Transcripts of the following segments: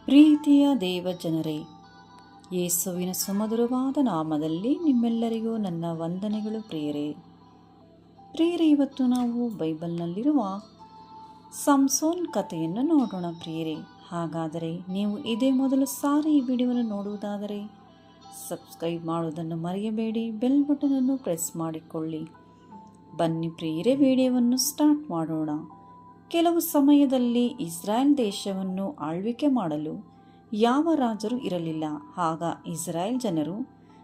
ಪ್ರೀತಿಯ ದೇವಜನರೇ, ಯೇಸುವಿನ ಸುಮಧುರವಾದ ನಾಮದಲ್ಲಿ ನಿಮ್ಮೆಲ್ಲರಿಗೂ ನನ್ನ ವಂದನೆಗಳು ಪ್ರಿಯರೇ. ಇವತ್ತು ನಾವು ಬೈಬಲ್ನಲ್ಲಿರುವ ಸಂಸೋನ್ ಕಥೆಯನ್ನು ನೋಡೋಣ ಪ್ರಿಯರೇ. ಹಾಗಾದರೆ ನೀವು ಇದೇ ಮೊದಲು ಸಾರಿ ಈ ವಿಡಿಯೋವನ್ನು ನೋಡುವುದಾದರೆ ಸಬ್ಸ್ಕ್ರೈಬ್ ಮಾಡುವುದನ್ನು ಮರೆಯಬೇಡಿ, ಬೆಲ್ ಬಟನನ್ನು ಪ್ರೆಸ್ ಮಾಡಿಕೊಳ್ಳಿ. ಬನ್ನಿ ಪ್ರಿಯರೇ, ವಿಡಿಯೋವನ್ನು ಸ್ಟಾರ್ಟ್ ಮಾಡೋಣ. ಕೆಲವು ಸಮಯದಲ್ಲಿ ಇಸ್ರಾಯೇಲ್ ದೇಶವನ್ನು ಆಳ್ವಿಕೆ ಮಾಡಲು ಯಾವ ರಾಜರು ಇರಲಿಲ್ಲ. ಆಗ ಇಸ್ರಾಯೇಲ್ ಜನರು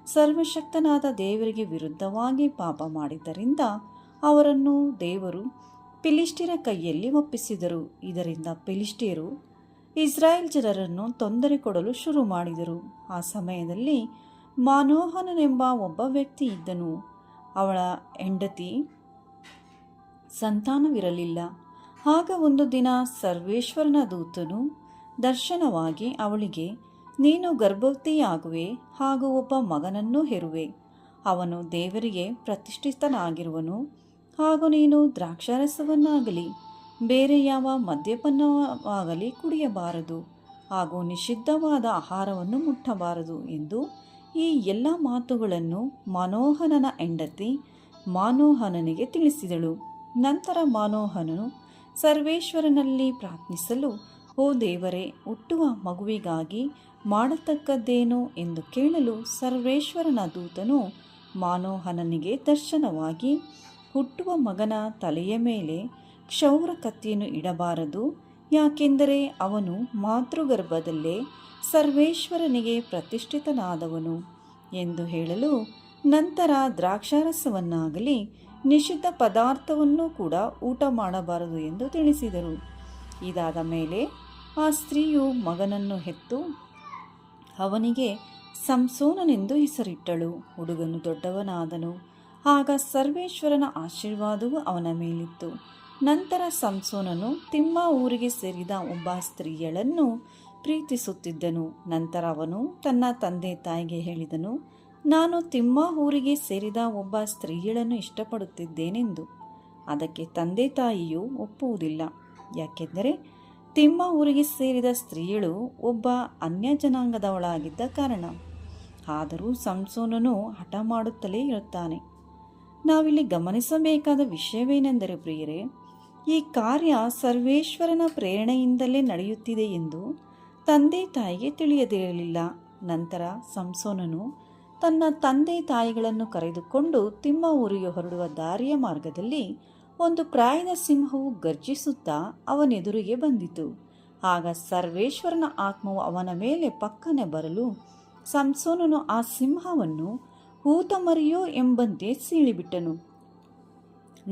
ಸರ್ವಶಕ್ತನಾದ ದೇವರಿಗೆ ವಿರುದ್ಧವಾಗಿ ಪಾಪ ಮಾಡಿದ್ದರಿಂದ ಅವರನ್ನು ದೇವರು ಫಿಲಿಷ್ಟಿಯರ ಕೈಯಲ್ಲಿ ಒಪ್ಪಿಸಿದರು. ಇದರಿಂದ ಫಿಲಿಷ್ಟಿಯರು ಇಸ್ರಾಯೇಲ್ ಜನರನ್ನು ತೊಂದರೆ ಕೊಡಲು ಶುರು ಮಾಡಿದರು. ಆ ಸಮಯದಲ್ಲಿ ಮಾನೋಹನನೆಂಬ ಒಬ್ಬ ವ್ಯಕ್ತಿ ಇದ್ದನು. ಅವಳ ಹೆಂಡತಿ ಸಂತಾನವಿರಲಿಲ್ಲ. ಆಗ ಒಂದು ದಿನ ಸರ್ವೇಶ್ವರನ ದೂತನು ದರ್ಶನವಾಗಿ ಅವಳಿಗೆ, ನೀನು ಗರ್ಭವತಿಯಾಗುವೆ ಹಾಗೂ ಒಬ್ಬ ಮಗನನ್ನು ಹೆರುವೆ. ಅವನು ದೇವರಿಗೆ ಪ್ರತಿಷ್ಠಿತನಾಗಿರುವನು. ಹಾಗೂ ನೀನು ದ್ರಾಕ್ಷಾರಸವನ್ನಾಗಲಿ ಬೇರೆ ಯಾವ ಮದ್ಯಪಾನವಾಗಲಿ ಕುಡಿಯಬಾರದು, ಹಾಗೂ ನಿಷಿದ್ಧವಾದ ಆಹಾರವನ್ನು ಮುಟ್ಟಬಾರದು ಎಂದು ಈ ಎಲ್ಲ ಮಾತುಗಳನ್ನು ಮಾನೋಹನನ ಹೆಂಡತಿ ಮಾನೋಹನನಿಗೆ ತಿಳಿಸಿದಳು. ನಂತರ ಮಾನೋಹನನು ಸರ್ವೇಶ್ವರನಲ್ಲಿ ಪ್ರಾರ್ಥಿಸಲು, ಓ ದೇವರೇ, ಹುಟ್ಟುವ ಮಗುವಿಗಾಗಿ ಮಾಡತಕ್ಕದ್ದೇನು ಎಂದು ಕೇಳಲು ಸರ್ವೇಶ್ವರನ ದೂತನು ಮಾನೋಹನನಿಗೆ ದರ್ಶನವಾಗಿ, ಹುಟ್ಟುವ ಮಗನ ತಲೆಯ ಮೇಲೆ ಕ್ಷೌರ ಕತ್ತಿಯನ್ನು ಇಡಬಾರದು, ಯಾಕೆಂದರೆ ಅವನು ಮಾತೃಗರ್ಭದಲ್ಲೇ ಸರ್ವೇಶ್ವರನಿಗೆ ಪ್ರತಿಷ್ಠಿತನಾದವನು ಎಂದು ಹೇಳಲು, ನಂತರ ದ್ರಾಕ್ಷಾರಸವನ್ನಾಗಲಿ ನಿಷಿದ್ಧ ಪದಾರ್ಥವನ್ನು ಕೂಡ ಊಟ ಮಾಡಬಾರದು ಎಂದು ತಿಳಿಸಿದರು. ಇದಾದ ಮೇಲೆ ಆ ಸ್ತ್ರೀಯು ಮಗನನ್ನು ಹೆತ್ತು ಅವನಿಗೆ ಸಂಸೋನನೆಂದು ಹೆಸರಿಟ್ಟಳು. ಹುಡುಗನು ದೊಡ್ಡವನಾದನು. ಆಗ ಸರ್ವೇಶ್ವರನ ಆಶೀರ್ವಾದವು ಅವನ ಮೇಲಿತ್ತು. ನಂತರ ಸಂಸೋನನು ತಿಮ್ಮ ಊರಿಗೆ ಸೇರಿದ ಒಬ್ಬ ಸ್ತ್ರೀಯಳನ್ನು ಪ್ರೀತಿಸುತ್ತಿದ್ದನು. ನಂತರ ಅವನು ತನ್ನ ತಂದೆ ತಾಯಿಗೆ ಹೇಳಿದನು, ನಾನು ತಿಮ್ಮ ಊರಿಗೆ ಸೇರಿದ ಒಬ್ಬ ಸ್ತ್ರೀಯಳನ್ನು ಇಷ್ಟಪಡುತ್ತಿದ್ದೇನೆಂದು. ಅದಕ್ಕೆ ತಂದೆ ತಾಯಿಯು ಒಪ್ಪುವುದಿಲ್ಲ, ಯಾಕೆಂದರೆ ತಿಮ್ಮ ಊರಿಗೆ ಸೇರಿದ ಸ್ತ್ರೀಯಳು ಒಬ್ಬ ಅನ್ಯ ಜನಾಂಗದವಳಾಗಿದ್ದ ಕಾರಣ. ಆದರೂ ಸಂಸೋನನು ಹಠ ಮಾಡುತ್ತಲೇ ಇರುತ್ತಾನೆ. ನಾವಿಲ್ಲಿ ಗಮನಿಸಬೇಕಾದ ವಿಷಯವೇನೆಂದರೆ ಪ್ರಿಯರೇ, ಈ ಕಾರ್ಯ ಸರ್ವೇಶ್ವರನ ಪ್ರೇರಣೆಯಿಂದಲೇ ನಡೆಯುತ್ತಿದೆ ಎಂದು ತಂದೆ ತಾಯಿಗೆ ತಿಳಿಯದಿರಲಿಲ್ಲ. ನಂತರ ಸಂಸೋನನು ತನ್ನ ತಂದೆ ತಾಯಿಗಳನ್ನು ಕರೆದುಕೊಂಡು ತಿಮ್ಮ ಊರಿಗೆ ಹೊರಡುವ ದಾರಿಯ ಮಾರ್ಗದಲ್ಲಿ ಒಂದು ಪ್ರಾಯದ ಸಿಂಹವು ಗರ್ಜಿಸುತ್ತಾ ಅವನೆದುರಿಗೆ ಬಂದಿತು. ಆಗ ಸರ್ವೇಶ್ವರನ ಆತ್ಮವು ಅವನ ಮೇಲೆ ಪಕ್ಕನೆ ಬರಲು ಸಂಸೋನನು ಆ ಸಿಂಹವನ್ನು ಊತಮರಿಯೋ ಎಂಬಂತೆ ಸೀಳಿಬಿಟ್ಟನು.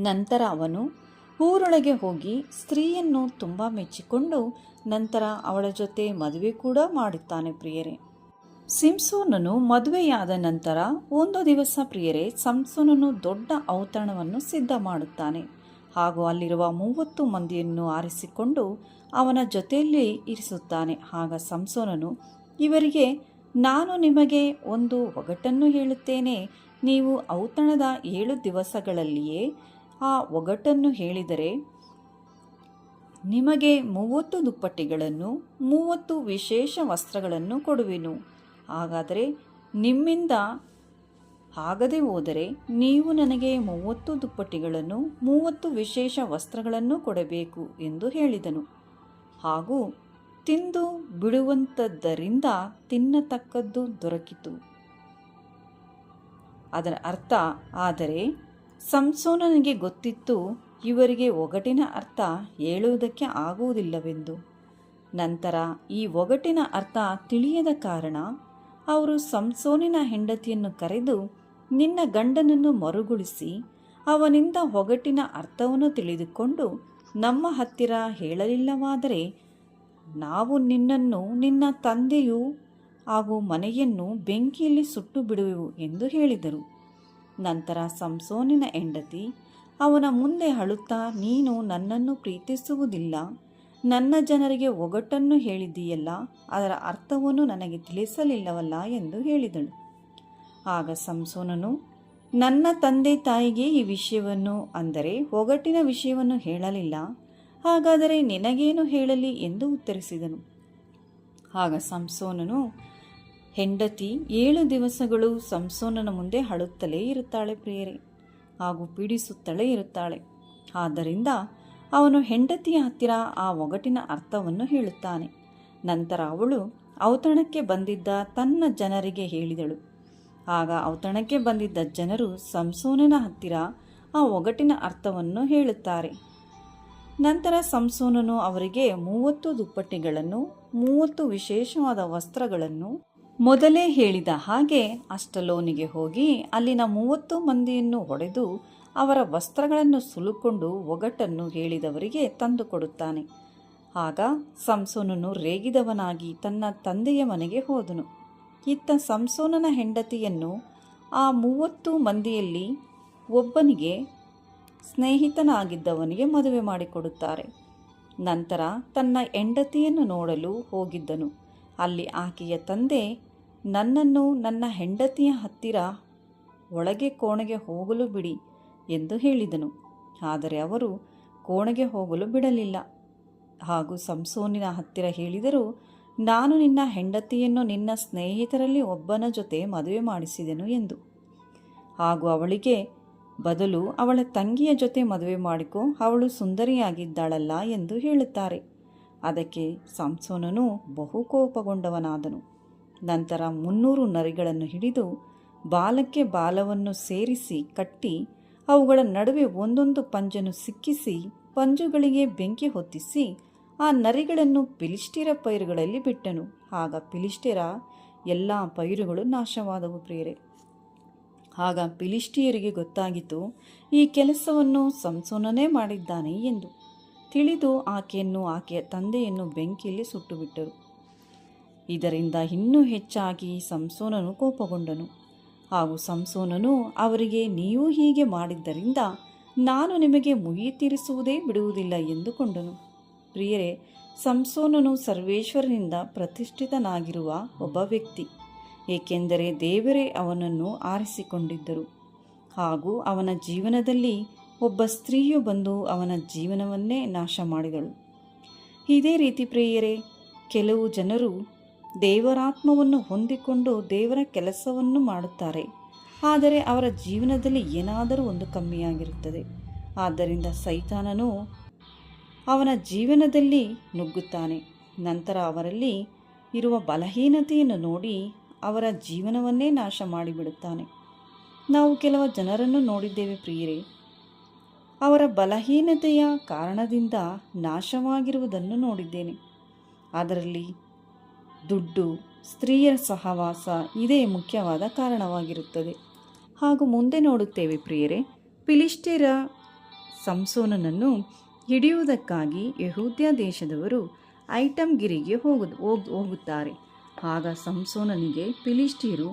ನಂತರ ಅವನು ಊರೊಳಗೆ ಹೋಗಿ ಸ್ತ್ರೀಯನ್ನು ತುಂಬ ಮೆಚ್ಚಿಕೊಂಡು ನಂತರ ಅವಳ ಜೊತೆ ಮದುವೆ ಕೂಡ ಮಾಡುತ್ತಾನೆ ಪ್ರಿಯರೇ. ಸಂಸೋನನು ಮದುವೆಯಾದ ನಂತರ ಒಂದು ದಿವಸ ಪ್ರಿಯರೇ, ಸಂಸೋನನು ದೊಡ್ಡ ಔತಣವನ್ನು ಸಿದ್ಧ ಮಾಡುತ್ತಾನೆ. ಹಾಗೂ ಅಲ್ಲಿರುವ 30 ಮಂದಿಯನ್ನು ಆರಿಸಿಕೊಂಡು ಅವನ ಜೊತೆಯಲ್ಲಿ ಇರಿಸುತ್ತಾನೆ. ಆಗ ಸಂಸೋನನು ಇವರಿಗೆ, ನಾನು ನಿಮಗೆ ಒಂದು ಒಗಟನ್ನು ಹೇಳುತ್ತೇನೆ. ನೀವು ಔತಣದ 7 ದಿವಸಗಳಲ್ಲಿಯೇ ಆ ಒಗಟನ್ನು ಹೇಳಿದರೆ ನಿಮಗೆ 30 ದುಪ್ಪಟಿಗಳನ್ನು 30 ವಿಶೇಷ ವಸ್ತ್ರಗಳನ್ನು ಕೊಡುವೆನು. ಹಾಗಾದರೆ ನಿಮ್ಮಿಂದ ಆಗದೆ ಹೋದರೆ ನೀವು ನನಗೆ 30 ದುಪ್ಪಟಿಗಳನ್ನು 30 ವಿಶೇಷ ವಸ್ತ್ರಗಳನ್ನು ಕೊಡಬೇಕು ಎಂದು ಹೇಳಿದನು. ಹಾಗೂ ತಿಂದು ಬಿಡುವಂಥದ್ದರಿಂದ ತಿನ್ನತಕ್ಕದ್ದು ದೊರಕಿತು. ಅದರ ಅರ್ಥ, ಆದರೆ ಸಂಸೋನನಿಗೆ ಗೊತ್ತಿತ್ತು ಇವರಿಗೆ ಒಗಟಿನ ಅರ್ಥ ಹೇಳುವುದಕ್ಕೆ ಆಗುವುದಿಲ್ಲವೆಂದು. ನಂತರ ಈ ಒಗಟಿನ ಅರ್ಥ ತಿಳಿಯದ ಕಾರಣ ಅವರು ಸಂಸೋನಿನ ಹೆಂಡತಿಯನ್ನು ಕರೆದು, ನಿನ್ನ ಗಂಡನನ್ನು ಮರುಗೊಳಿಸಿ ಅವನಿಂದ ಒಗಟಿನ ಅರ್ಥವನ್ನು ತಿಳಿದುಕೊಂಡು ನಮ್ಮ ಹತ್ತಿರ ಹೇಳಲಿಲ್ಲವಾದರೆ ನಾವು ನಿನ್ನನ್ನು ನಿನ್ನ ತಂದೆಯೂ ಹಾಗೂ ಮನೆಯನ್ನು ಬೆಂಕಿಯಲ್ಲಿ ಸುಟ್ಟು ಬಿಡುವೆವು ಎಂದು ಹೇಳಿದರು. ನಂತರ ಸಂಸೋನಿನ ಹೆಂಡತಿ ಅವನ ಮುಂದೆ ಅಳುತ್ತಾ, ನೀನು ನನ್ನನ್ನು ಪ್ರೀತಿಸುವುದಿಲ್ಲ, ನನ್ನ ಜನರಿಗೆ ಒಗಟನ್ನು ಹೇಳಿದ್ದೀಯಲ್ಲ, ಅದರ ಅರ್ಥವನ್ನು ನನಗೆ ತಿಳಿಸಲಿಲ್ಲವಲ್ಲ ಎಂದು ಹೇಳಿದಳು. ಆಗ ಸಂಸೋನನು, ನನ್ನ ತಂದೆ ತಾಯಿಗೆ ಈ ವಿಷಯವನ್ನು, ಅಂದರೆ ಒಗಟಿನ ವಿಷಯವನ್ನು ಹೇಳಲಿಲ್ಲ, ಹಾಗಾದರೆ ನಿನಗೇನು ಹೇಳಲಿ ಎಂದು ಉತ್ತರಿಸಿದನು. ಆಗ ಸಂಸೋನನು ಹೆಂಡತಿ 7 ದಿವಸಗಳು ಸಂಸೋನನ ಮುಂದೆ ಅಳುತ್ತಲೇ ಇರುತ್ತಾಳೆ ಪ್ರಿಯರೇ, ಹಾಗೂ ಪೀಡಿಸುತ್ತಲೇ ಇರುತ್ತಾಳೆ. ಆದ್ದರಿಂದ ಅವನು ಹೆಂಡತಿಯ ಹತ್ತಿರ ಆ ಒಗಟಿನ ಅರ್ಥವನ್ನು ಹೇಳುತ್ತಾನೆ. ನಂತರ ಅವಳು ಔತಣಕ್ಕೆ ಬಂದಿದ್ದ ತನ್ನ ಜನರಿಗೆ ಹೇಳಿದಳು. ಆಗ ಔತಣಕ್ಕೆ ಬಂದಿದ್ದ ಜನರು ಸಂಸೋನನ ಹತ್ತಿರ ಆ ಒಗಟಿನ ಅರ್ಥವನ್ನು ಹೇಳುತ್ತಾರೆ. ನಂತರ ಸಂಸೋನನು ಅವರಿಗೆ 30 ದುಪ್ಪಟ್ಟಿಗಳನ್ನು 30 ವಿಶೇಷವಾದ ವಸ್ತ್ರಗಳನ್ನು ಮೊದಲೇ ಹೇಳಿದ ಹಾಗೆ ಅಷ್ಟಲೋನಿಗೆ ಹೋಗಿ ಅಲ್ಲಿನ 30 ಮಂದಿಯನ್ನು ಹೊಡೆದು ಅವರ ವಸ್ತ್ರಗಳನ್ನು ಸುಲುಕೊಂಡು ಒಗಟನ್ನು ಹೇಳಿದವರಿಗೆ ತಂದುಕೊಡುತ್ತಾನೆ. ಆಗ ಸಂಸೋನನು ರೇಗಿದವನಾಗಿ ತನ್ನ ತಂದೆಯ ಮನೆಗೆ ಹೋದನು. ಇತ್ತ ಸಂಸೋನನ ಹೆಂಡತಿಯನ್ನು ಆ 30 ಮಂದಿಯಲ್ಲಿ ಒಬ್ಬನಿಗೆ ಸ್ನೇಹಿತನಾಗಿದ್ದವನಿಗೆ ಮದುವೆ ಮಾಡಿಕೊಡುತ್ತಾರೆ. ನಂತರ ತನ್ನ ಹೆಂಡತಿಯನ್ನು ನೋಡಲು ಹೋಗಿದ್ದನು. ಅಲ್ಲಿ ಆಕೆಯ ತಂದೆ ನನ್ನನ್ನು ನನ್ನ ಹೆಂಡತಿಯ ಹತ್ತಿರ ಒಳಗೆ ಕೋಣೆಗೆ ಹೋಗಲು ಬಿಡಿ ಎಂದು ಹೇಳಿದನು. ಆದರೆ ಅವರು ಕೋಣೆಗೆ ಹೋಗಲು ಬಿಡಲಿಲ್ಲ. ಹಾಗೂ ಸಂಸೋನಿನ ಹತ್ತಿರ ಹೇಳಿದರು, ನಾನು ನಿನ್ನ ಹೆಂಡತಿಯನ್ನು ನಿನ್ನ ಸ್ನೇಹಿತರಲ್ಲಿ ಒಬ್ಬನ ಜೊತೆ ಮದುವೆ ಮಾಡಿಸಿದೆನು ಎಂದು. ಹಾಗೂ ಅವಳಿಗೆ ಬದಲು ಅವಳ ತಂಗಿಯ ಜೊತೆ ಮದುವೆ ಮಾಡಿಕೊ, ಅವಳು ಸುಂದರಿಯಾಗಿದ್ದಾಳಲ್ಲ ಎಂದು ಹೇಳುತ್ತಾರೆ. ಅದಕ್ಕೆ ಸಂಸೋನನು ಬಹು ಕೋಪಗೊಂಡವನಾದನು. ನಂತರ 300 ನರಿಗಳನ್ನು ಹಿಡಿದು ಬಾಲಕ್ಕೆ ಬಾಲವನ್ನು ಸೇರಿಸಿ ಕಟ್ಟಿ ಅವುಗಳ ನಡುವೆ ಒಂದೊಂದು ಪಂಜನ್ನು ಸಿಕ್ಕಿಸಿ ಪಂಜುಗಳಿಗೆ ಬೆಂಕಿ ಹೊತ್ತಿಸಿ ಆ ನರಿಗಳನ್ನು ಫಿಲಿಷ್ಟಿಯರ ಪೈರುಗಳಲ್ಲಿ ಬಿಟ್ಟನು. ಆಗ ಫಿಲಿಷ್ಟಿಯರ ಎಲ್ಲ ಪೈರುಗಳು ನಾಶವಾದವು ಪ್ರಿಯರೇ. ಆಗ ಫಿಲಿಷ್ಟಿಯರಿಗೆ ಗೊತ್ತಾಗಿತು, ಈ ಕೆಲಸವನ್ನು ಸಂಸೋನನೇ ಮಾಡಿದ್ದಾನೆ ಎಂದು. ತಿಳಿದು ಆಕೆಯನ್ನು ಆಕೆಯ ತಂದೆಯನ್ನು ಬೆಂಕಿಯಲ್ಲಿ ಸುಟ್ಟುಬಿಟ್ಟರು. ಇದರಿಂದ ಇನ್ನೂ ಹೆಚ್ಚಾಗಿ ಸಂಸೋನನು ಕೋಪಗೊಂಡನು. ಹಾಗೂ ಸಂಸೋನನು ಅವರಿಗೆ, ನೀವು ಹೀಗೆ ಮಾಡಿದ್ದರಿಂದ ನಾನು ನಿಮಗೆ ಮುಯ್ಯಿ ತೀರಿಸುವುದೇ ಬಿಡುವುದಿಲ್ಲ ಎಂದುಕೊಂಡನು. ಪ್ರಿಯರೇ, ಸಂಸೋನನು ಸರ್ವೇಶ್ವರನಿಂದ ಪ್ರತಿಷ್ಠಿತನಾಗಿರುವ ಒಬ್ಬ ವ್ಯಕ್ತಿ, ಏಕೆಂದರೆ ದೇವರೇ ಅವನನ್ನು ಆರಿಸಿಕೊಂಡಿದ್ದರು. ಹಾಗೂ ಅವನ ಜೀವನದಲ್ಲಿ ಒಬ್ಬ ಸ್ತ್ರೀಯು ಬಂದು ಅವನ ಜೀವನವನ್ನೇ ನಾಶ ಮಾಡಿದಳು. ಇದೇ ರೀತಿ ಪ್ರಿಯರೇ, ಕೆಲವು ಜನರು ದೇವರಾತ್ಮವನ್ನು ಹೊಂದಿಕೊಂಡು ದೇವರ ಕೆಲಸವನ್ನು ಮಾಡುತ್ತಾರೆ, ಆದರೆ ಅವರ ಜೀವನದಲ್ಲಿ ಏನಾದರೂ ಒಂದು ಕಮ್ಮಿಯಾಗಿರುತ್ತದೆ. ಆದ್ದರಿಂದ ಸೈತಾನನು ಅವನ ಜೀವನದಲ್ಲಿ ನುಗ್ಗುತ್ತಾನೆ. ನಂತರ ಅವರಲ್ಲಿ ಇರುವ ಬಲಹೀನತೆಯನ್ನು ನೋಡಿ ಅವರ ಜೀವನವನ್ನೇ ನಾಶ ಮಾಡಿಬಿಡುತ್ತಾನೆ. ನಾವು ಕೆಲವು ಜನರನ್ನು ನೋಡಿದ್ದೇವೆ ಪ್ರಿಯರೇ, ಅವರ ಬಲಹೀನತೆಯ ಕಾರಣದಿಂದ ನಾಶವಾಗಿರುವುದನ್ನು ನೋಡಿದ್ದೇನೆ. ಅದರಲ್ಲಿ ದುಡ್ಡು, ಸ್ತ್ರೀಯರ ಸಹವಾಸ ಇದೇ ಮುಖ್ಯವಾದ ಕಾರಣವಾಗಿರುತ್ತದೆ. ಹಾಗೂ ಮುಂದೆ ನೋಡುತ್ತೇವೆ ಪ್ರಿಯರೇ, ಫಿಲಿಷ್ಟಿಯರ ಸಂಸೋನನನ್ನು ಹಿಡಿಯುವುದಕ್ಕಾಗಿ ಯೆಹೂದ್ಯ ದೇಶದವರು ಐಟಮ್ಗಿರಿಗೆ ಹೋಗುತ್ತಾರೆ. ಆಗ ಸಂಸೋನನಿಗೆ ಫಿಲಿಷ್ಟಿಯರು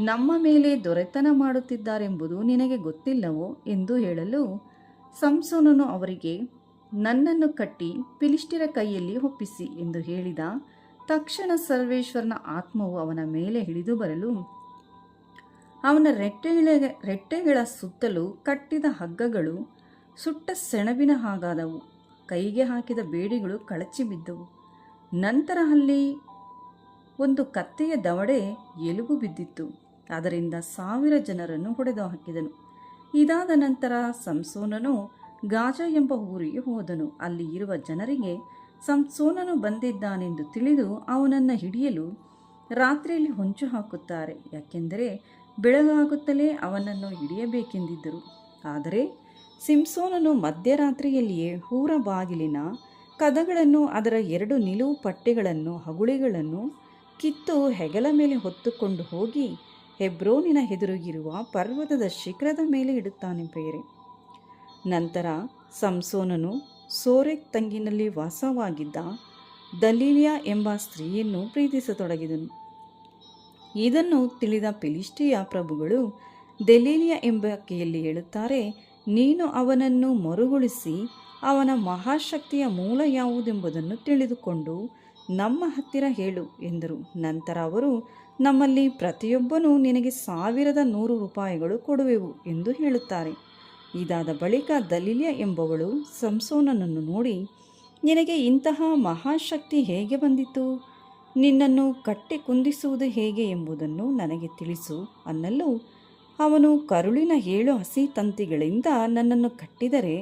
ನಮ್ಮ ಮೇಲೆ ದೊರೆತನ ಮಾಡುತ್ತಿದ್ದಾರೆಂಬುದು ನಿನಗೆ ಗೊತ್ತಿಲ್ಲವೋ ಎಂದು ಹೇಳಲು, ಸಂಸೋನನು ಅವರಿಗೆ, ನನ್ನನ್ನು ಕಟ್ಟಿ ಫಿಲಿಷ್ಟಿಯರ ಕೈಯಲ್ಲಿ ಒಪ್ಪಿಸಿ ಎಂದು ಹೇಳಿದ ತಕ್ಷಣ ಸರ್ವೇಶ್ವರನ ಆತ್ಮವು ಅವನ ಮೇಲೆ ಹಿಡಿದು ಬರಲು ಅವನ ರೆಟ್ಟೆಗಳ ಸುತ್ತಲೂ ಕಟ್ಟಿದ ಹಗ್ಗಗಳು ಸುಟ್ಟ ಸೆಣಬಿನ ಹಾಗಾದವು. ಕೈಗೆ ಹಾಕಿದ ಬೇಡಿಗಳು ಕಳಚಿ ಬಿದ್ದವು. ನಂತರ ಅಲ್ಲಿ ಒಂದು ಕತ್ತೆಯ ದವಡೆ ಎಲುಬು ಬಿದ್ದಿತ್ತು. ಅದರಿಂದ 1000 ಜನರನ್ನು ಹೊಡೆದು ಹಾಕಿದನು. ಇದಾದ ನಂತರ ಸಂಸೋನನು ಗಾಜ ಎಂಬ ಊರಿಗೆ ಹೋದನು. ಅಲ್ಲಿ ಇರುವ ಜನರಿಗೆ ಸಂಸೋನನು ಬಂದಿದ್ದಾನೆಂದು ತಿಳಿದು ಅವನನ್ನು ಹಿಡಿಯಲು ರಾತ್ರಿಯಲ್ಲಿ ಹೊಂಚು ಹಾಕುತ್ತಾರೆ, ಯಾಕೆಂದರೆ ಬೆಳಗಾಗುತ್ತಲೇ ಅವನನ್ನು ಹಿಡಿಯಬೇಕೆಂದಿದ್ದರು. ಆದರೆ ಸಿಂಸೋನನು ಮಧ್ಯರಾತ್ರಿಯಲ್ಲಿಯೇ ಊರ ಬಾಗಿಲಿನ ಕದಗಳನ್ನು, ಅದರ 2 ನಿಲುವು ಪಟ್ಟೆಗಳನ್ನು, ಹಗುಳಿಗಳನ್ನು ಕಿತ್ತು ಹೆಗಲ ಮೇಲೆ ಹೊತ್ತುಕೊಂಡು ಹೋಗಿ ಹೆಬ್ರೋನಿನ ಎದುರಿಗಿರುವ ಪರ್ವತದ ಶಿಖರದ ಮೇಲೆ ಇಡುತ್ತಾನೆ ಪ್ರಿಯರೇ. ನಂತರ ಸಂಸೋನನು ಸೋರೆಕ್ ತಂಗಿನಲ್ಲಿ ವಾಸವಾಗಿದ್ದ ದಲೀಲಿಯ ಎಂಬ ಸ್ತ್ರೀಯನ್ನು ಪ್ರೀತಿಸತೊಡಗಿದನು. ಇದನ್ನು ತಿಳಿದ ಫಿಲಿಷ್ಟಿಯ ಪ್ರಭುಗಳು ದಲೀಲಿಯ ಎಂಬಾಕೆಯಲ್ಲಿ ಹೇಳುತ್ತಾರೆ, ನೀನು ಅವನನ್ನು ಮರುಗೊಳಿಸಿ ಅವನ ಮಹಾಶಕ್ತಿಯ ಮೂಲ ಯಾವುದೆಂಬುದನ್ನು ತಿಳಿದುಕೊಂಡು ನಮ್ಮ ಹತ್ತಿರ ಹೇಳು ಎಂದರು. ನಂತರ ಅವರು, ನಮ್ಮಲ್ಲಿ ಪ್ರತಿಯೊಬ್ಬನೂ ನಿನಗೆ 1100 ರೂಪಾಯಿಗಳು ಕೊಡುವೆವು ಎಂದು ಹೇಳುತ್ತಾರೆ. ಇದಾದ ಬಳಿಕ ದಲೀಲಿಯ ಎಂಬವಳು ಸಂಸೋನನನ್ನು ನೋಡಿ, ನಿನಗೆ ಇಂತಹ ಮಹಾಶಕ್ತಿ ಹೇಗೆ ಬಂದಿತು? ನಿನ್ನನ್ನು ಕಟ್ಟಿ ಕುಂದಿಸುವುದು ಹೇಗೆ ಎಂಬುದನ್ನು ನನಗೆ ತಿಳಿಸು ಅನ್ನಲು ಅವನು ಕರುಳಿನ 7 ಹಸಿ ತಂತಿಗಳಿಂದ ನನ್ನನ್ನು ಕಟ್ಟಿದರೆ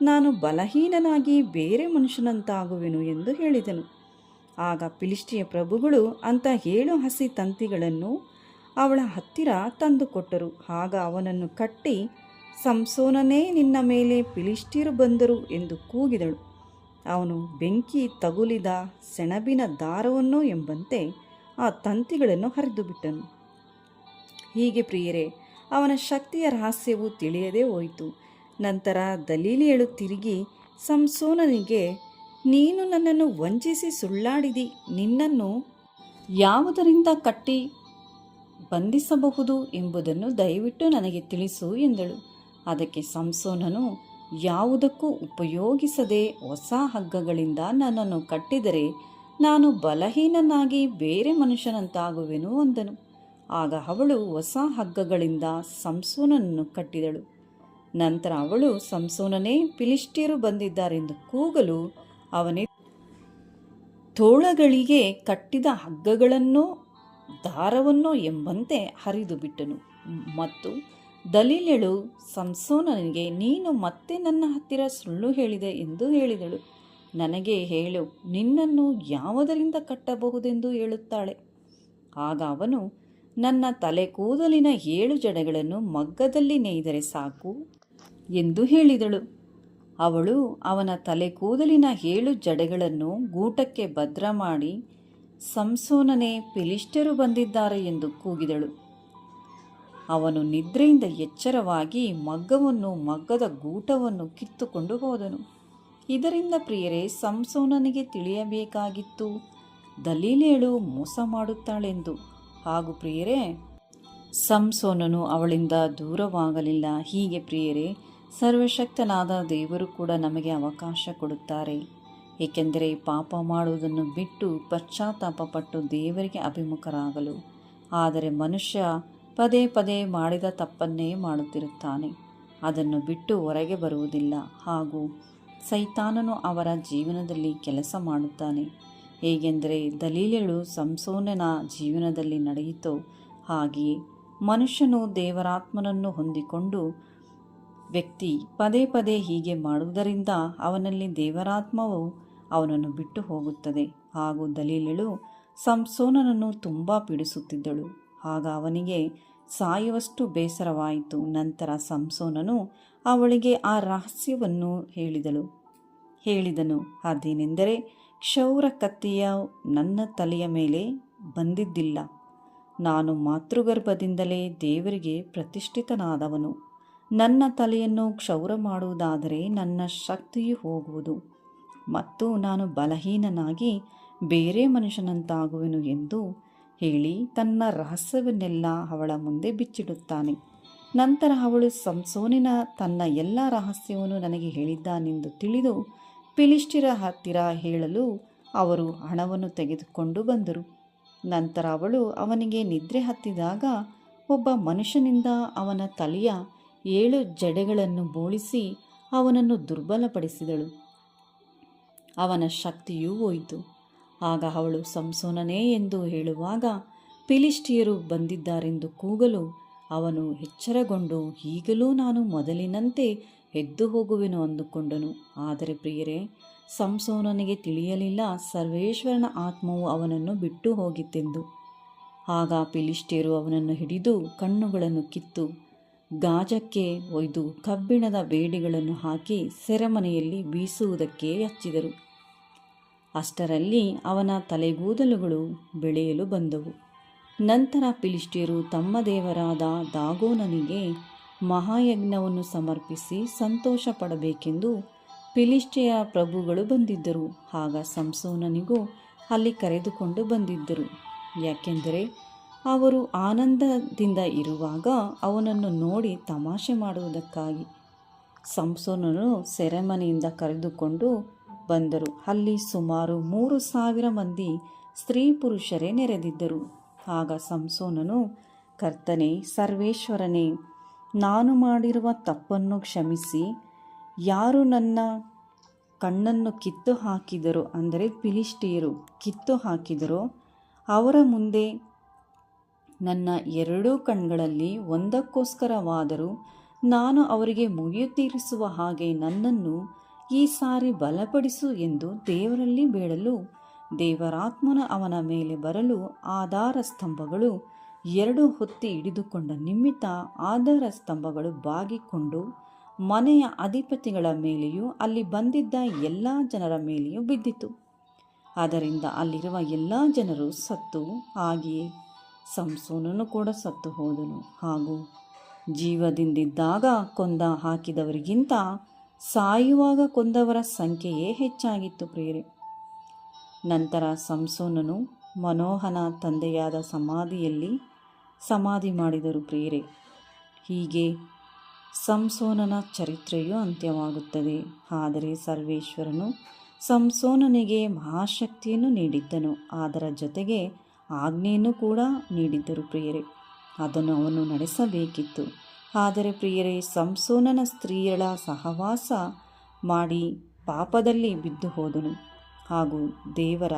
ನಾನು ಬಲಹೀನನಾಗಿ ಬೇರೆ ಮನುಷ್ಯನಂತಾಗುವೆನು ಎಂದು ಹೇಳಿದನು. ಆಗ ಫಿಲಿಷ್ಟಿಯ ಪ್ರಭುಗಳು ಅಂಥ 7 ಹಸಿ ತಂತಿಗಳನ್ನು ಅವಳ ಹತ್ತಿರ ತಂದುಕೊಟ್ಟರು. ಆಗ ಅವನನ್ನು ಕಟ್ಟಿ, ಸಂಸೋನನೇ, ನಿನ್ನ ಮೇಲೆ ಫಿಲಿಷ್ಟಿಯರು ಬಂದರು ಎಂದು ಕೂಗಿದಳು. ಅವನು ಬೆಂಕಿ ತಗುಲಿದ ಸೆಣಬಿನ ದಾರವನ್ನು ಎಂಬಂತೆ ಆ ತಂತಿಗಳನ್ನು ಹರಿದು ಬಿಟ್ಟನು. ಹೀಗೆ ಪ್ರಿಯರೇ, ಅವನ ಶಕ್ತಿಯ ರಹಸ್ಯವು ತಿಳಿಯದೇ ಹೋಯಿತು. ನಂತರ ದಲೀಲಿಯಳು ತಿರುಗಿ ಸಂಸೋನನಿಗೆ, ನೀನು ನನ್ನನ್ನು ವಂಚಿಸಿ ಸುಳ್ಳಾಡಿದಿ, ನಿನ್ನನ್ನು ಯಾವುದರಿಂದ ಕಟ್ಟಿ ಬಂಧಿಸಬಹುದು ಎಂಬುದನ್ನು ದಯವಿಟ್ಟು ನನಗೆ ತಿಳಿಸು ಎಂದಳು. ಅದಕ್ಕೆ ಸಂಸೋನನು, ಯಾವುದಕ್ಕೂ ಉಪಯೋಗಿಸದೆ ಹೊಸ ಹಗ್ಗಗಳಿಂದ ನನ್ನನ್ನು ಕಟ್ಟಿದರೆ ನಾನು ಬಲಹೀನನಾಗಿ ಬೇರೆ ಮನುಷ್ಯನಂತಾಗುವೆನು ಅಂದನು. ಆಗ ಅವಳು ಹೊಸ ಹಗ್ಗಗಳಿಂದ ಸಂಸೋನನನ್ನು ಕಟ್ಟಿದಳು. ನಂತರ ಅವಳು, ಸಂಸೋನನೇ, ಫಿಲಿಷ್ಟಿಯರು ಬಂದಿದ್ದಾರೆಂದು ಕೂಗಲು ಅವನೇ ತೋಳಗಳಿಗೆ ಕಟ್ಟಿದ ಹಗ್ಗಗಳನ್ನೋ ದಾರವನ್ನೋ ಎಂಬಂತೆ ಹರಿದು ಬಿಟ್ಟನು. ಮತ್ತು ದಲೀಲಳು ಸಂಸೋನನಿಗೆ, ನೀನು ಮತ್ತೆ ನನ್ನ ಹತ್ತಿರ ಸುಳ್ಳು ಹೇಳಿದೆ ಎಂದು ಹೇಳಿದಳು. ನನಗೆ ಹೇಳು, ನಿನ್ನನ್ನು ಯಾವುದರಿಂದ ಕಟ್ಟಬಹುದೆಂದು ಹೇಳುತ್ತಾಳೆ. ಆಗ ಅವನು, ನನ್ನ ತಲೆ ಕೂದಲಿನ 7 ಜಡೆಗಳನ್ನು ಮಗ್ಗದಲ್ಲಿ ನೇಯ್ದರೆ ಸಾಕು ಎಂದು ಹೇಳಿದಳು. ಅವಳು ಅವನ ತಲೆ ಕೂದಲಿನ 7 ಜಡೆಗಳನ್ನು ಗೂಟಕ್ಕೆ ಭದ್ರ ಮಾಡಿ, ಸಂಸೋನನೇ, ಫಿಲಿಷ್ಟಿಯರು ಬಂದಿದ್ದಾರೆ ಎಂದು ಕೂಗಿದಳು. ಅವನು ನಿದ್ರೆಯಿಂದ ಎಚ್ಚರವಾಗಿ ಮಗ್ಗದ ಗೂಟವನ್ನು ಕಿತ್ತುಕೊಂಡು ಹೋದನು. ಇದರಿಂದ ಪ್ರಿಯರೇ, ಸಂಸೋನನಿಗೆ ತಿಳಿಯಬೇಕಾಗಿತ್ತು ದಲೀಲಳು ಮೋಸ ಮಾಡುತ್ತಾಳೆಂದು. ಹಾಗೂ ಪ್ರಿಯರೇ, ಸಂಸೋನನು ಅವಳಿಂದ ದೂರವಾಗಲಿಲ್ಲ. ಹೀಗೆ ಪ್ರಿಯರೇ, ಸರ್ವಶಕ್ತನಾದ ದೇವರು ಕೂಡ ನಮಗೆ ಅವಕಾಶ ಕೊಡುತ್ತಾರೆ. ಏಕೆಂದರೆ ಪಾಪ ಮಾಡುವುದನ್ನು ಬಿಟ್ಟು ಪಶ್ಚಾತ್ತಾಪಪಟ್ಟು ದೇವರಿಗೆ ಅಭಿಮುಖರಾಗಲು. ಆದರೆ ಮನುಷ್ಯ ಪದೇ ಪದೇ ಮಾಡಿದ ತಪ್ಪನ್ನೇ ಮಾಡುತ್ತಿರುತ್ತಾನೆ, ಅದನ್ನು ಬಿಟ್ಟು ಹೊರಗೆ ಬರುವುದಿಲ್ಲ. ಹಾಗೂ ಸೈತಾನನು ಅವರ ಜೀವನದಲ್ಲಿ ಕೆಲಸ ಮಾಡುತ್ತಾನೆ. ಹೇಗೆಂದರೆ ದಲೀಲಳು ಸಂಸೋನನ ಜೀವನದಲ್ಲಿ ನಡೆಯಿತೋ ಹಾಗೆಯೇ ಮನುಷ್ಯನು ದೇವರಾತ್ಮನನ್ನು ಹೊಂದಿಕೊಂಡು ವ್ಯಕ್ತಿ ಪದೇ ಪದೇ ಹೀಗೆ ಮಾಡುವುದರಿಂದ ಅವನಲ್ಲಿ ದೇವರಾತ್ಮವು ಅವನನ್ನು ಬಿಟ್ಟು ಹೋಗುತ್ತದೆ. ಹಾಗೂ ದಲೀಲಳು ಸಂಸೋನನನ್ನು ತುಂಬ ಪೀಡಿಸುತ್ತಿದ್ದಳು. ಆಗ ಅವನಿಗೆ ಸಾಯುವಷ್ಟು ಬೇಸರವಾಯಿತು. ನಂತರ ಸಂಸೋನನು ಅವಳಿಗೆ ಆ ರಹಸ್ಯವನ್ನು ಹೇಳಿದನು. ಅದೇನೆಂದರೆ, ಕ್ಷೌರ ಕತ್ತಿಯು ನನ್ನ ತಲೆಯ ಮೇಲೆ ಬಂದಿದ್ದಿಲ್ಲ. ನಾನು ಮಾತೃಗರ್ಭದಿಂದಲೇ ದೇವರಿಗೆ ಪ್ರತಿಷ್ಠಿತನಾದವನು. ನನ್ನ ತಲೆಯನ್ನು ಕ್ಷೌರ ಮಾಡುವುದಾದರೆ ನನ್ನ ಶಕ್ತಿಯು ಹೋಗುವುದು ಮತ್ತು ನಾನು ಬಲಹೀನನಾಗಿ ಬೇರೆ ಮನುಷ್ಯನಂತಾಗುವೆನು ಎಂದು ಹೇಳಿ ತನ್ನ ರಹಸ್ಯವನ್ನೆಲ್ಲ ಅವಳ ಮುಂದೆ ಬಿಚ್ಚಿಡುತ್ತಾನೆ. ನಂತರ ಅವಳು, ಸಂಸೋನಿನ ತನ್ನ ಎಲ್ಲ ರಹಸ್ಯವನ್ನು ನನಗೆ ಹೇಳಿದ್ದಾನೆಂದು ತಿಳಿದು ಫಿಲಿಷ್ಟಿಯರ ಹತ್ತಿರ ಹೇಳಲು ಅವರು ಹಣವನ್ನು ತೆಗೆದುಕೊಂಡು ಬಂದರು. ನಂತರ ಅವಳು ಅವನಿಗೆ ನಿದ್ರೆ ಹತ್ತಿದಾಗ ಒಬ್ಬ ಮನುಷ್ಯನಿಂದ ಅವನ ತಲೆಯ 7 ಜಡೆಗಳನ್ನು ಬೋಳಿಸಿ ಅವನನ್ನು ದುರ್ಬಲಪಡಿಸಿದಳು. ಅವನ ಶಕ್ತಿಯೂ ಹೋಯಿತು. ಆಗ ಅವಳು ಸಂಸೋನನೇ ಎಂದು ಹೇಳುವಾಗ ಫಿಲಿಷ್ಟಿಯರು ಬಂದಿದ್ದಾರೆಂದು ಕೂಗಲು ಅವನು ಎಚ್ಚರಗೊಂಡು, ಈಗಲೂ ನಾನು ಮೊದಲಿನಂತೆ ಎದ್ದು ಹೋಗುವೆನು ಅಂದುಕೊಂಡನು. ಆದರೆ ಪ್ರಿಯರೇ, ಸಂಸೋನನಿಗೆ ತಿಳಿಯಲಿಲ್ಲ ಸರ್ವೇಶ್ವರನ ಆತ್ಮವು ಅವನನ್ನು ಬಿಟ್ಟು ಹೋಗಿತ್ತೆಂದು. ಆಗ ಫಿಲಿಷ್ಟಿಯರು ಅವನನ್ನು ಹಿಡಿದು ಕಣ್ಣುಗಳನ್ನು ಕಿತ್ತು ಗಾಜಕ್ಕೆ ಒಯ್ದು ಕಬ್ಬಿಣದ ಬೇಡಿಗಳನ್ನು ಹಾಕಿ ಸೆರೆಮನೆಯಲ್ಲಿ ಬೀಸುವುದಕ್ಕೆ ಹಚ್ಚಿದರು. ಅಷ್ಟರಲ್ಲಿ ಅವನ ತಲೆಗೂದಲುಗಳು ಬೆಳೆಯಲು ಬಂದವು. ನಂತರ ಫಿಲಿಷ್ಟಿಯರು ತಮ್ಮ ದೇವರಾದ ದಾಗೋನನಿಗೆ ಮಹಾಯಜ್ಞವನ್ನು ಸಮರ್ಪಿಸಿ ಸಂತೋಷ ಪಡಬೇಕೆಂದು ಫಿಲಿಷ್ಟಿಯ ಪ್ರಭುಗಳು ಬಂದಿದ್ದರು. ಆಗ ಸಂಸೋನನಿಗೂ ಅಲ್ಲಿ ಕರೆದುಕೊಂಡು ಬಂದಿದ್ದರು. ಯಾಕೆಂದರೆ ಅವರು ಆನಂದದಿಂದ ಇರುವಾಗ ಅವನನ್ನು ನೋಡಿ ತಮಾಷೆ ಮಾಡುವುದಕ್ಕಾಗಿ ಸಂಸೋನನು ಸೆರೆಮನೆಯಿಂದ ಕರೆದುಕೊಂಡು ಬಂದರು. ಅಲ್ಲಿ ಸುಮಾರು 3,000 ಮಂದಿ ಸ್ತ್ರೀ ಪುರುಷರೇ ನೆರೆದಿದ್ದರು. ಆಗ ಸಂಸೋನನು, ಕರ್ತನೇ, ಸರ್ವೇಶ್ವರನೇ, ನಾನು ಮಾಡಿರುವ ತಪ್ಪನ್ನು ಕ್ಷಮಿಸಿ, ಯಾರು ನನ್ನ ಕಣ್ಣನ್ನು ಕಿತ್ತು ಹಾಕಿದರೋ, ಅಂದರೆ ಫಿಲಿಷ್ಟಿಯರು ಕಿತ್ತು ಹಾಕಿದರೋ ಅವರ ಮುಂದೆ ನನ್ನ ಎರಡೂ ಕಣ್ಗಳಲ್ಲಿ ಒಂದಕ್ಕೋಸ್ಕರವಾದರೂ ನಾನು ಅವರಿಗೆ ಮುಗಿಯುತ್ತೀರಿಸುವ ಹಾಗೆ ನನ್ನನ್ನು ಈ ಸಾರಿ ಬಲಪಡಿಸು ಎಂದು ದೇವರಲ್ಲಿ ಬೇಡಲು, ದೇವರಾತ್ಮನ ಅವನ ಮೇಲೆ ಬರಲು ಆಧಾರ ಸ್ತಂಭಗಳು ಎರಡು ಹೊತ್ತಿ ಹಿಡಿದುಕೊಂಡ ನಿಮಿತ್ತ ಆಧಾರ ಸ್ತಂಭಗಳು ಬಾಗಿಕೊಂಡು ಮನೆಯ ಅಧಿಪತಿಗಳ ಮೇಲೆಯೂ ಅಲ್ಲಿ ಬಂದಿದ್ದ ಎಲ್ಲ ಜನರ ಮೇಲೆಯೂ ಬಿದ್ದಿತು. ಅದರಿಂದ ಅಲ್ಲಿರುವ ಎಲ್ಲ ಜನರು ಸತ್ತು, ಹಾಗೆಯೇ ಸಂಸೋನನು ಕೂಡ ಸತ್ತು ಹೋದನು. ಹಾಗೂ ಜೀವದಿಂದಿದ್ದಾಗ ಕೊಂದ ಹಾಕಿದವರಿಗಿಂತ ಸಾಯುವಾಗ ಕೊಂದವರ ಸಂಖ್ಯೆಯೇ ಹೆಚ್ಚಾಗಿತ್ತು ಪ್ರಿಯರೇ. ನಂತರ ಸಂಸೋನನು ಮನೋಹನ ತಂದೆಯಾದ ಸಮಾಧಿಯಲ್ಲಿ ಸಮಾಧಿ ಮಾಡಿದರು ಪ್ರಿಯರೇ. ಹೀಗೆ ಸಂಸೋನನ ಚರಿತ್ರೆಯು ಅಂತ್ಯವಾಗುತ್ತದೆ. ಆದರೆ ಸರ್ವೇಶ್ವರನು ಸಂಸೋನನಿಗೆ ಮಹಾಶಕ್ತಿಯನ್ನು ನೀಡಿದ್ದನು, ಅದರ ಜೊತೆಗೆ ಆಜ್ಞೆಯನ್ನು ಕೂಡ ನೀಡಿದ್ದರು ಪ್ರಿಯರೇ. ಅದನ್ನು ಅವನು ನಡೆಸಬೇಕಿತ್ತು. ಆದರೆ ಪ್ರಿಯರೇ, ಸಂಸೋನನ ಸ್ತ್ರೀಯಳ ಸಹವಾಸ ಮಾಡಿ ಪಾಪದಲ್ಲಿ ಬಿದ್ದು ಹೋದನು. ಹಾಗೂ ದೇವರ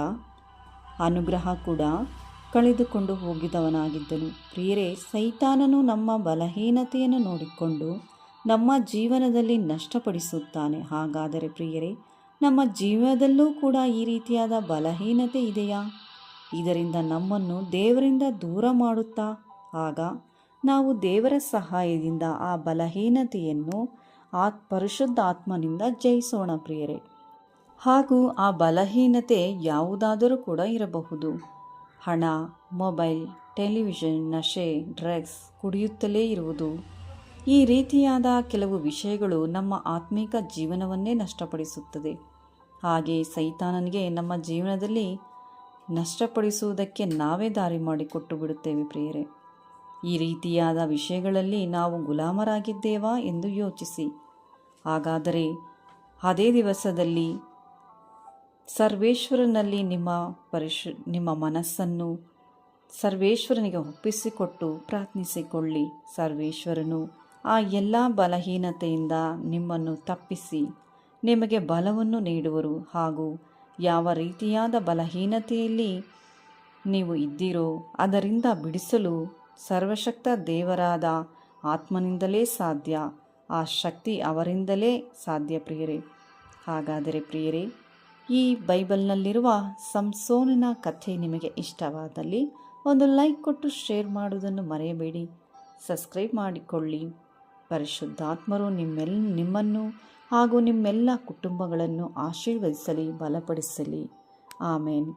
ಅನುಗ್ರಹ ಕೂಡ ಕಳೆದುಕೊಂಡು ಹೋಗಿದವನಾಗಿದ್ದನು. ಪ್ರಿಯರೇ, ಸೈತಾನನು ನಮ್ಮ ಬಲಹೀನತೆಯನ್ನು ನೋಡಿಕೊಂಡು ನಮ್ಮ ಜೀವನದಲ್ಲಿ ನಷ್ಟಪಡಿಸುತ್ತಾನೆ. ಹಾಗಾದರೆ ಪ್ರಿಯರೇ, ನಮ್ಮ ಜೀವನದಲ್ಲೂ ಕೂಡ ಈ ರೀತಿಯಾದ ಬಲಹೀನತೆ ಇದೆಯಾ? ಇದರಿಂದ ನಮ್ಮನ್ನು ದೇವರಿಂದ ದೂರ ಮಾಡುತ್ತಾ? ಆಗ ನಾವು ದೇವರ ಸಹಾಯದಿಂದ ಆ ಬಲಹೀನತೆಯನ್ನು ಪರಿಶುದ್ಧಾತ್ಮನಿಂದ ಜಯಿಸೋಣ ಪ್ರಿಯರೇ. ಹಾಗೂ ಆ ಬಲಹೀನತೆ ಯಾವುದಾದರೂ ಕೂಡ ಇರಬಹುದು. ಹಣ, ಮೊಬೈಲ್, ಟೆಲಿವಿಷನ್, ನಶೆ, ಡ್ರಗ್ಸ್, ಕುಡಿಯುತ್ತಲೇ ಇರುವುದು, ಈ ರೀತಿಯಾದ ಕೆಲವು ವಿಷಯಗಳು ನಮ್ಮ ಆತ್ಮಿಕ ಜೀವನವನ್ನೇ ನಷ್ಟಪಡಿಸುತ್ತದೆ. ಹಾಗೆ ಸೈತಾನನಿಗೆ ನಮ್ಮ ಜೀವನದಲ್ಲಿ ನಷ್ಟಪಡಿಸುವುದಕ್ಕೆ ನಾವೇ ದಾರಿ ಮಾಡಿಕೊಟ್ಟು ಬಿಡುತ್ತೇವೆ ಪ್ರಿಯರೇ. ಈ ರೀತಿಯಾದ ವಿಷಯಗಳಲ್ಲಿ ನಾವು ಗುಲಾಮರಾಗಿದ್ದೇವಾ ಎಂದು ಯೋಚಿಸಿ. ಹಾಗಾದರೆ ಅದೇ ದಿವಸದಲ್ಲಿ ಸರ್ವೇಶ್ವರನಲ್ಲಿ ನಿಮ್ಮ ಮನಸ್ಸನ್ನು ಸರ್ವೇಶ್ವರನಿಗೆ ಒಪ್ಪಿಸಿಕೊಟ್ಟು ಪ್ರಾರ್ಥಿಸಿಕೊಳ್ಳಿ. ಸರ್ವೇಶ್ವರನು ಆ ಎಲ್ಲ ಬಲಹೀನತೆಯಿಂದ ನಿಮ್ಮನ್ನು ತಪ್ಪಿಸಿ ನಿಮಗೆ ಬಲವನ್ನು ನೀಡುವರು. ಹಾಗೂ ಯಾವ ರೀತಿಯಾದ ಬಲಹೀನತೆಯಲ್ಲಿ ನೀವು ಇದ್ದೀರೋ ಅದರಿಂದ ಬಿಡಿಸಲು ಸರ್ವಶಕ್ತ ದೇವರಾದ ಆತ್ಮನಿಂದಲೇ ಸಾಧ್ಯ. ಆ ಶಕ್ತಿ ಅವರಿಂದಲೇ ಸಾಧ್ಯ ಪ್ರಿಯರೇ. ಹಾಗಾದರೆ ಪ್ರಿಯರೇ, ಈ ಬೈಬಲ್ನಲ್ಲಿರುವ ಸಂಸೋನನ ಕಥೆ ನಿಮಗೆ ಇಷ್ಟವಾದಲ್ಲಿ ಒಂದು ಲೈಕ್ ಕೊಟ್ಟು ಶೇರ್ ಮಾಡುವುದನ್ನು ಮರೆಯಬೇಡಿ. ಸಬ್ಸ್ಕ್ರೈಬ್ ಮಾಡಿಕೊಳ್ಳಿ. ಪರಿಶುದ್ಧಾತ್ಮರು ನಿಮ್ಮನ್ನು ಹಾಗೂ ನಿಮ್ಮೆಲ್ಲ ಕುಟುಂಬಗಳನ್ನು ಆಶೀರ್ವದಿಸಲಿ, ಬಲಪಡಿಸಲಿ. ಆಮೇನ್.